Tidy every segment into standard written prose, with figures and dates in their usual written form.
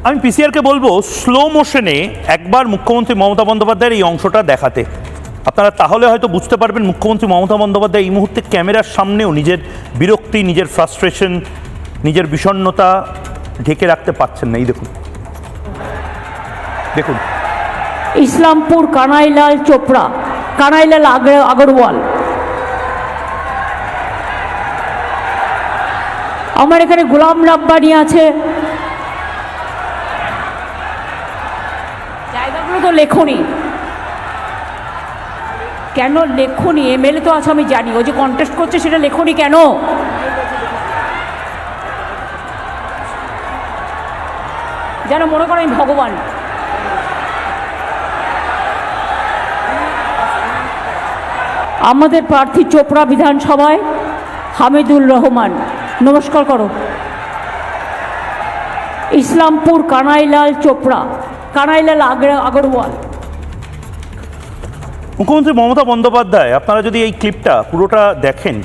আমি পিসিআরকে বলবো স্লো মোশনে একবার মুখ্যমন্ত্রী মমতা বন্দ্যোপাধ্যায়ের এই অংশটা দেখাতে। আপনারা তাহলে হয়তো বুঝতে পারবেন মুখ্যমন্ত্রী মমতা বন্দ্যোপাধ্যায় এই মুহূর্তে ক্যামেরার সামনেও নিজের বিরক্তি, নিজের ফ্রাস্ট্রেশন, নিজের বিষণ্ণতা ঢেকে রাখতে পারছেন না। এই দেখুন দেখুন, ইসলামপুর কানাইলাল চোপড়া, কানাইলাল আগরওয়াল। আমার এখানে গোলাম রাব্বানি আছে, জায়গাগুলো তো লেখনি কেন? লেখনি এমএলএ তো আছে, আমি জানি ও যে কন্টেস্ট করছে সেটা লেখনি কেন? যেন মনে করেন ভগবান। আমাদের প্রার্থী চোপড়া বিধানসভায় হামিদুর রহমান, নমস্কার করো। ইসলামপুর কানাইলাল চোপড়া, কানাইলাল আগরওয়াল। মুখ্যমন্ত্রী মমতা বন্দ্যোপাধ্যায়, আপনারা যদি এই ক্লিপটা পুরোটা দেখেন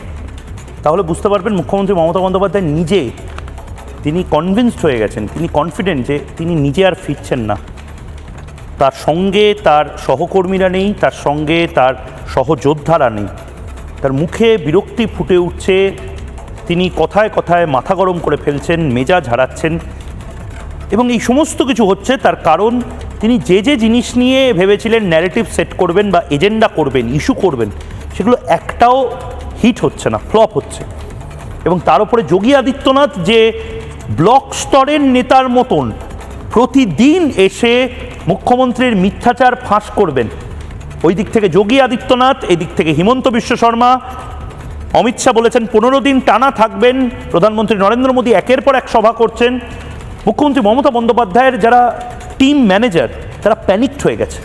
তাহলে বুঝতে পারবেন মুখ্যমন্ত্রী মমতা বন্দ্যোপাধ্যায় নিজে তিনি কনভিন্সড হয়ে গেছেন, তিনি কনফিডেন্ট যে তিনি নিজে আর ফিরছেন না। তার সঙ্গে তার সহকর্মীরা নেই, তার সঙ্গে তার সহযোদ্ধারা নেই। তার মুখে বিরক্তি ফুটে উঠছে, তিনি কথায় কথায় মাথা গরম করে ফেলছেন, মেজাজ হারাচ্ছেন। এবং এই সমস্ত কিছু হচ্ছে তার কারণ তিনি যে যে জিনিস নিয়ে ভেবেছিলেন ন্যারেটিভ সেট করবেন বা এজেন্ডা করবেন, ইস্যু করবেন, সেগুলো একটাও হিট হচ্ছে না, ফ্লপ হচ্ছে। এবং তার উপরে যোগী আদিত্যনাথ যে ব্লক স্তরের নেতার মতন প্রতিদিন এসে মুখ্যমন্ত্রীর মিথ্যাচার ফাঁস করবেন, ওই দিক থেকে যোগী আদিত্যনাথ, এদিক থেকে হিমন্ত বিশ্ব শর্মা, অমিত শাহ বলেছেন 15 দিন টানা থাকবেন, প্রধানমন্ত্রী নরেন্দ্র মোদী একের পর এক সভা করছেন। মুখ্যমন্ত্রী মমতা বন্দ্যোপাধ্যায়ের যারা টিম ম্যানেজার তারা প্যানিকড হয়ে গেছে।